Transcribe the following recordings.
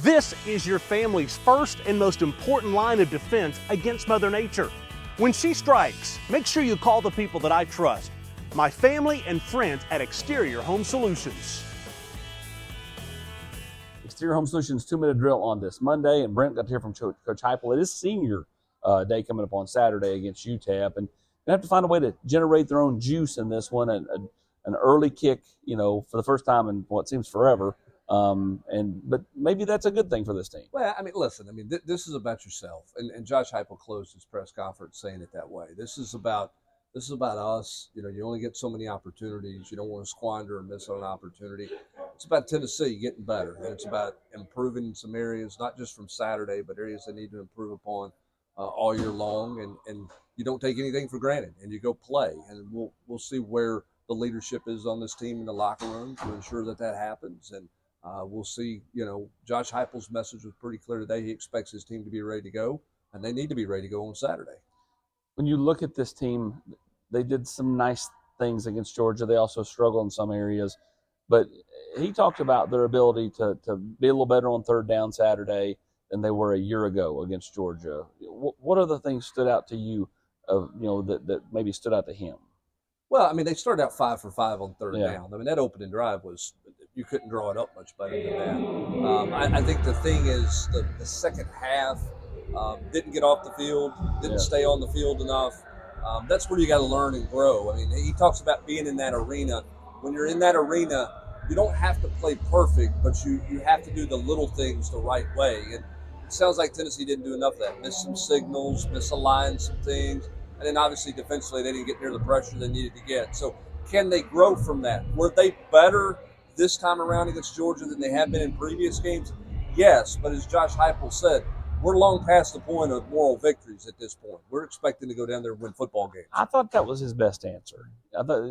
This is your family's first and most important line of defense against Mother Nature. When she strikes, make sure you call the people that I trust, my family and friends at Exterior Home Solutions. Exterior Home Solutions 2-minute drill on this Monday, and Brent got to hear from Coach Heupel. It is senior day coming up on Saturday against UTEP, and they have to find a way to generate their own juice in this one. An early kick, for the first time in what seems forever. But maybe that's a good thing for this team. Well, listen, this is about yourself, and Josh Heupel closed his press conference saying it that way. This is about us. You only get so many opportunities. You don't want to squander or miss on an opportunity. It's about Tennessee getting better, and it's about improving in some areas, not just from Saturday, but areas they need to improve upon all year long. And you don't take anything for granted, and you go play. And we'll see where the leadership is on this team in the locker room to ensure that happens. And we'll see. Josh Heupel's message was pretty clear today. He expects his team to be ready to go, and they need to be ready to go on Saturday. When you look at this team, they did some nice things against Georgia. They also struggle in some areas. But he talked about their ability to be a little better on third down Saturday than they were a year ago against Georgia. What other things stood out to you, that maybe stood out to him? Well, they started out 5 for 5 on third down. That opening drive was, you couldn't draw it up much better than that. I think the thing is the second half didn't get off the field, didn't stay on the field enough. That's where you got to learn and grow. He talks about being in that arena. When you're in that arena, you don't have to play perfect, but you have to do the little things the right way. And it sounds like Tennessee didn't do enough of that. Missed some signals, misaligned some things. And then obviously defensively, they didn't get near the pressure they needed to get. So can they grow from that? Were they better this time around against Georgia than they have been in previous games? Yes, but as Josh Heupel said, we're long past the point of moral victories at this point. We're expecting to go down there and win football games. I thought that was his best answer. I thought,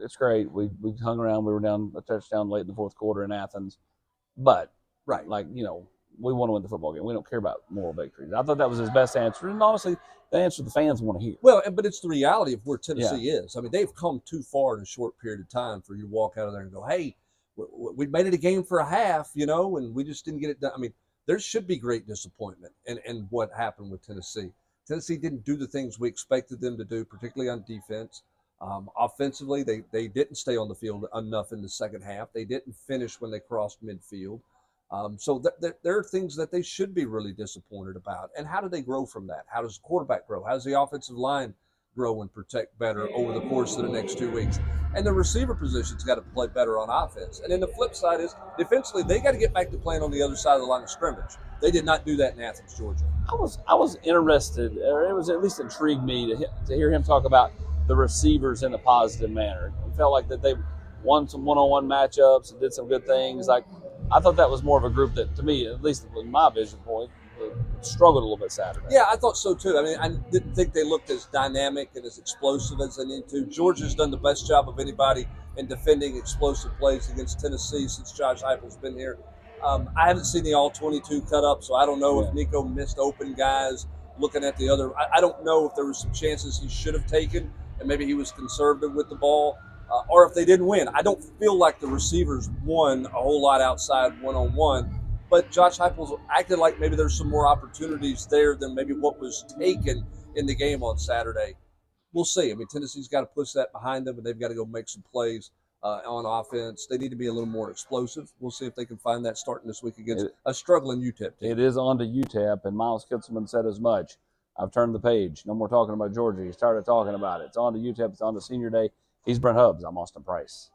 it's great. We hung around. We were down a touchdown late in the fourth quarter in Athens. But, we want to win the football game. We don't care about moral victories. I thought that was his best answer. And honestly, the answer the fans want to hear. Well, but it's the reality of where Tennessee is. They've come too far in a short period of time for you to walk out of there and go, hey, we made it a game for a half, and we just didn't get it done. There should be great disappointment in what happened with Tennessee. Tennessee didn't do the things we expected them to do, particularly on defense. Offensively, they didn't stay on the field enough in the second half. They didn't finish when they crossed midfield. So there are things that they should be really disappointed about. And how do they grow from that? How does the quarterback grow? How does the offensive line grow and protect better over the course of the next 2 weeks? And the receiver position's got to play better on offense. And then the flip side is defensively, they got to get back to playing on the other side of the line of scrimmage. They did not do that in Athens, Georgia. I was interested, or it was at least intrigued me to hear him talk about the receivers in a positive manner. It felt like that they won some one-on-one matchups and did some good things. I thought that was more of a group that, to me, at least in my vision point, struggled a little bit Saturday. Yeah, I thought so too. I didn't think they looked as dynamic and as explosive as they need to. Georgia's done the best job of anybody in defending explosive plays against Tennessee since Josh Heupel's been here. I haven't seen the all-22 cut up, so I don't know if Nico missed open guys looking at the other. I don't know if there were some chances he should have taken, and maybe he was conservative with the ball. Or if they didn't win. I don't feel like the receivers won a whole lot outside one-on-one, but Josh Heupel's acted like maybe there's some more opportunities there than maybe what was taken in the game on Saturday. We'll see. Tennessee's got to push that behind them, and they've got to go make some plays on offense. They need to be a little more explosive. We'll see if they can find that starting this week against a struggling UTEP team. It is on to UTEP, and Miles Kitzelman said as much. I've turned the page. No more talking about Georgia. He started talking about it. It's on to UTEP. It's on to senior day. He's Brent Hubbs. I'm Austin Price.